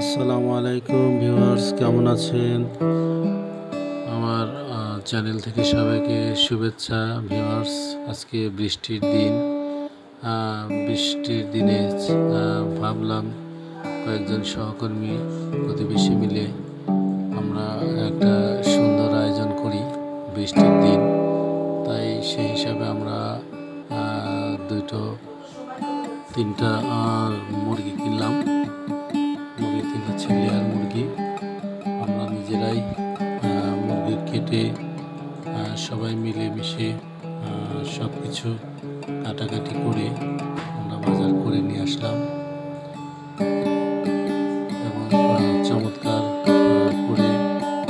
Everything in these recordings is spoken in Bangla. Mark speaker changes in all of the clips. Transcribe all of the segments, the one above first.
Speaker 1: আসসালামু আলাইকুম ভিউয়ার্স, কেমন আছেন? আমার চ্যানেল থেকে সবাইকে শুভেচ্ছা। ভিউয়ার্স, আজকে বৃষ্টির দিনে ভাবলাম কয়েকজন সহকর্মী প্রতিবেশী মিলে আমরা একটা সুন্দর আয়োজন করি বৃষ্টির দিন। তাই সেই হিসাবে আমরা তিনটা মুরগি কিনলাম। তিন হচ্ছে লেয়ার মুরগি। আমরা নিজেরাই মুরগি কেটে সবাই মিলেমিশে সব কিছু কাটাকাটি করে আমরা বাজার করে নিয়ে আসলাম এবং চমৎকার করে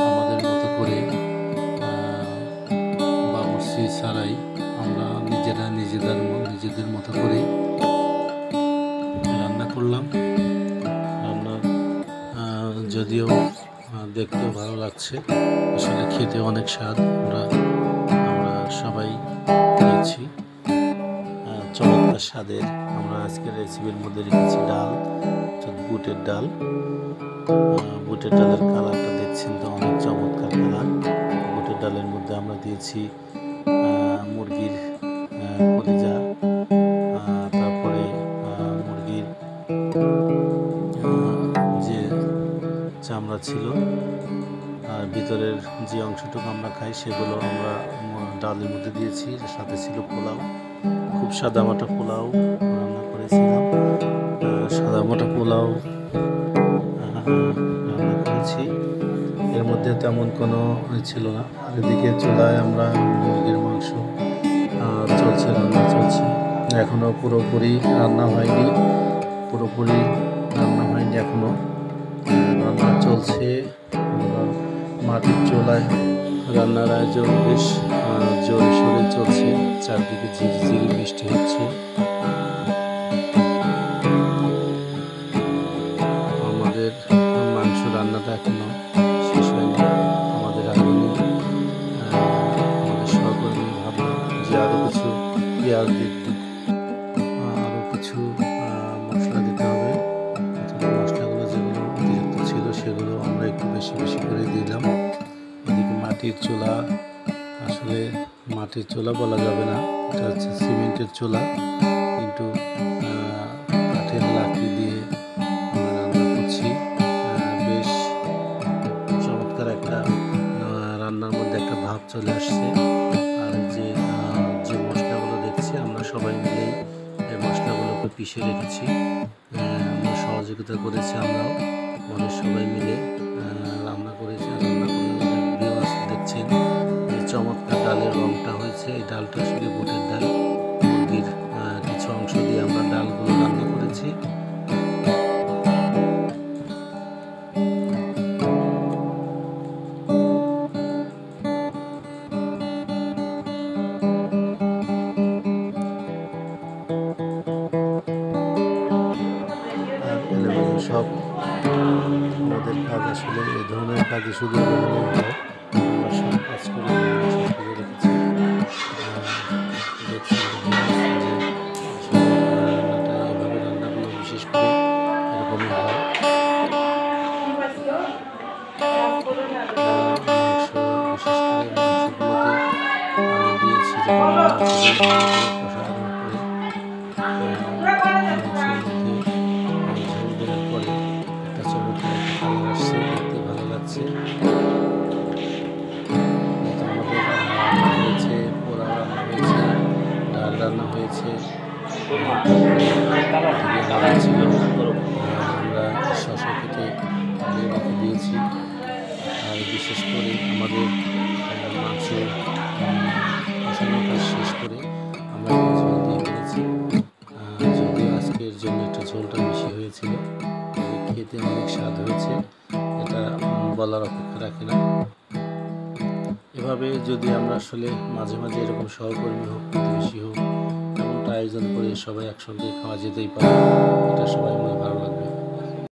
Speaker 1: আমাদের মতো করে বাবুর্চি ছাড়াই আমরা নিজেদের মতো করে রান্না করলাম। যদিও দেখতেও ভালো লাগছে, আসলে খেতে অনেক স্বাদ। আমরা সবাই খেয়েছি। চমৎকার স্বাদের আমরা আজকের রেসিপির মধ্যে রেখেছি ডাল, বুটের ডালের কালারটা দেখছেন তো, অনেক চমৎকার কালার। বুটের ডালের মধ্যে আমরা দিয়েছি মুরগির কলিজা, তারপরে মুরগির যে চামড়া ছিল আর ভিতরের যে অংশটুকু আমরা খাই সেগুলো আমরা ডালের মধ্যে দিয়েছি। সাথে ছিল পোলাও, খুব সাদামাটা পোলাও রান্না করেছিলাম। সাদামাটা পোলাও রান্না করেছি, এর মধ্যে তেমন কোনো ছিল না। আর এদিকে চুলায় আমরা মুরগির মাংস রান্না চলছে। এখনও পুরোপুরি রান্না হয়নি, এখনও রান্না চলছে। মাটির চুলায় রান্নার আয়োজন বেশ জোরে সোরে চলছে, চারদিকে ঝিরিঝিরি বৃষ্টি হচ্ছে। আমাদের মাংস রান্নাটা এখনো শেষ হয়নি, আমাদের আগুনে আমাদের সহকর্মী ভাবলাম যে আরও কিছু পেঁয়াজ দিতে, আরও কিছু মশলা দিতে হবে। মশলাগুলো যেগুলো অতিরিক্ত ছিল সেগুলো আমরা একটু বেশি বেশি করে দিলাম। এদিকে মাটির চুলা, আসলে মাটির চুলা বলা যাবে না, এটা হচ্ছে সিমেন্টের চুলা, কিন্তু কাঠের লাকড়ি দিয়ে আমরা রান্না করছি। বেশ চমৎকার একটা রান্নার মধ্যে একটা ভাব চলে আসছে। আর যে মশলাগুলো দেখছি আমরা সবাই মিলেই এই মশলাগুলোকে পিষে রেখেছি, আমরা সহযোগিতা করেছি। আমরাও আমাদের সবাই মিলে রান্না করেছি। রান্না করে দেখছেন যে চমৎকার ডালের রঙটা হয়েছে। এই ডালটা আসলে বুটের ডাল, মুরগির কিছু অংশ দিয়ে আমরা ডালগুলো রান্না করেছি। সব আমাদের কাজ, আসলে এই ধরনের কাজে শুধু আমরা সব কাজ করে রেখেছি। রান্নাটা এভাবে, রান্নাগুলো বিশেষ করে এরকমই হয়। মাংস, বিশেষ করে মাংসগুলোতে আমি দিয়েছি রান্না হয়েছে, আমরা শসা কেটে রেখে দিয়েছি। আর বিশেষ করে আমাদের মাংস কষানোর কাজ শেষ করে আমরা ঝোল দিয়ে ফেলেছি। যদিও আজকের জন্য একটু ঝোলটা বেশি হয়েছিল, খেতে অনেক স্বাদ হয়েছে, এটা বলার অপেক্ষা রাখে না। এভাবে যদি আমরা আসলে মাঝে মাঝে এরকম সহকর্মী হোক, প্রতিবেশী হোক, এমনটা আয়োজন করে সবাই একসঙ্গে খাওয়া যেতেই পারে, এটা সবাই মনে ভালো লাগবে।